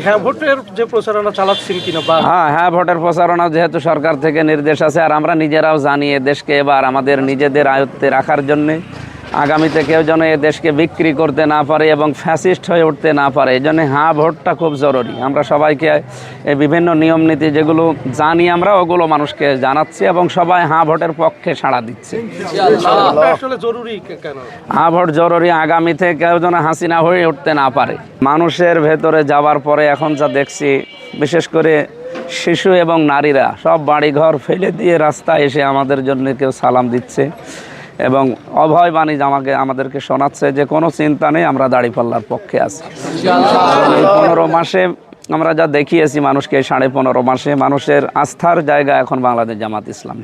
হ্যাঁ ভোটের যে প্রচারণা চালাচ্ছেন কিনা বা হ্যাঁ ভোটের প্রচারণা যেহেতু সরকার থেকে নির্দেশ আছে, আর আমরা নিজেরাও জানি এ দেশকে এবার আমাদের নিজেদের আয়ত্তে রাখার জন্যে, আগামীতে কেউ যেন এ দেশকে বিক্রি করতে না পারে এবং ফ্যাসিস্ট হয়ে উঠতে না পারে, এই জন্য হ্যাঁ ভোটটা খুব জরুরি। আমরা সবাইকে এই বিভিন্ন নিয়ম নীতি যেগুলো জানি আমরা ওগুলো মানুষকে জানাচ্ছি এবং সবাই হ্যাঁ ভোটের পক্ষে সাড়া দিচ্ছে। আসলে জরুরি কেন? হ্যাঁ ভোট জরুরি, আগামীতে কেউ যেন হাসিনা হয়ে উঠতে না পারে। মানুষের ভেতরে যাওয়ার পরে এখন যা দেখছি, বিশেষ করে শিশু এবং নারীরা সব বাড়িঘর ফেলে দিয়ে রাস্তায় এসে আমাদের জন্য কেউ সালাম দিচ্ছে এবং অভয় বাণী আমাদেরকে শোনাচ্ছে যে কোনো চিন্তা নেই, আমরা দাঁড়িপাল্লার পক্ষে আছি। 15 মাসে আমরা যা দেখিয়েছি মানুষকে, 15.5 মাসে মানুষের আস্থার জায়গা এখন বাংলাদেশ জামাত ইসলাম,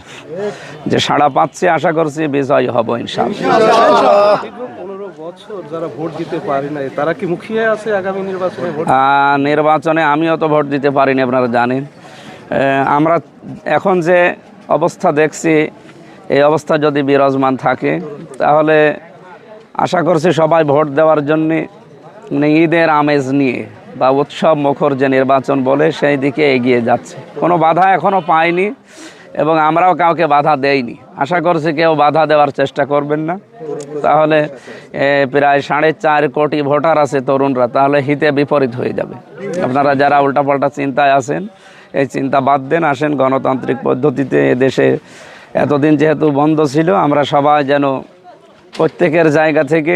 যে সাড়া পাচ্ছি, আশা করছি বিজয় হব ইনশাআল্লাহ। 15 বছর যারা ভোট দিতে পারে নাই তারা কি মুখিয়ে আছে আগামী নির্বাচনে? নির্বাচনে আমিও তো ভোট দিতে পারিনি, আপনারা জানেন। আমরা এখন যে অবস্থা দেখছি, এই অবস্থা যদি বিরাজমান থাকে তাহলে আশা করছি সবাই ভোট দেওয়ার জন্যে ঈদের আমেজ নিয়ে বা উৎসব মুখর যে নির্বাচন বলে সেই দিকে এগিয়ে যাচ্ছে। কোনো বাধা এখনও পাইনি এবং আমরাও কাউকে বাধা দেইনি। আশা করছি কেউ বাধা দেওয়ার চেষ্টা করবেন না। তাহলে প্রায় 4.5 কোটি ভোটার আছে তরুণরা, তাহলে হিতে বিপরীত হয়ে যাবে। আপনারা যারা উল্টাপাল্টা চিন্তায় আছেন, এই চিন্তা বাদ দেন, আসেন গণতান্ত্রিক পদ্ধতিতে এদেশে এতদিন যেহেতু বন্ধ ছিল, আমরা সবাই যেন প্রত্যেকের জায়গা থেকে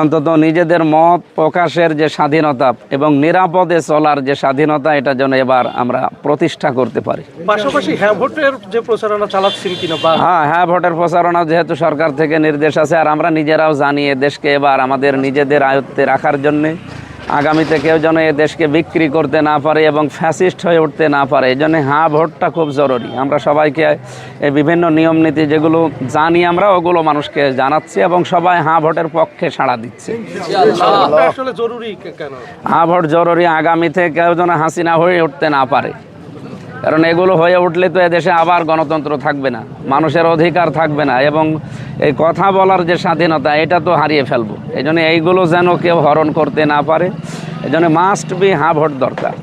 অন্তত নিজেদের মত প্রকাশের যে স্বাধীনতা এবং নিরাপদে চলার যে স্বাধীনতা, এটা যেন এবার আমরা প্রতিষ্ঠা করতে পারি। পাশাপাশি হ্যাঁ ভোটের যে প্রচারণা চালাচ্ছেন কিনা বা হ্যাঁ ভোটের প্রচারণা যেহেতু সরকার থেকে নির্দেশ আছে, আর আমরা নিজেরাও জানি এ দেশকে এবার আমাদের নিজেদের আয়ত্তে রাখার জন্যে, আগামীতে কেউ যেন এ দেশকে বিক্রি করতে না পারে এবং ফ্যাসিস্ট হয়ে উঠতে না পারে, এই জন্য হ্যাঁ ভোটটা খুব জরুরি। আমরা সবাইকে এই বিভিন্ন নিয়ম নীতি যেগুলো জানি আমরা ওগুলো মানুষকে জানাচ্ছি এবং সবাই হ্যাঁ ভোটের পক্ষে সাড়া দিচ্ছে। আসলে জরুরি কেন? হ্যাঁ ভোট জরুরি, আগামীতে কেউ যেন হাসিনা হয়ে উঠতে না পারে, কারণ এগুলো হয়ে উঠলে তো এদেশে আবার গণতন্ত্র থাকবে না, মানুষের অধিকার থাকবে না এবং এই কথা বলার যে স্বাধীনতা, এটা তো হারিয়ে ফেলবো। এই জন্য এইগুলো যেন কেউ হরণ করতে না পারে, এই জন্য মাস্ট বি হ্যাঁ ভোট দরকার।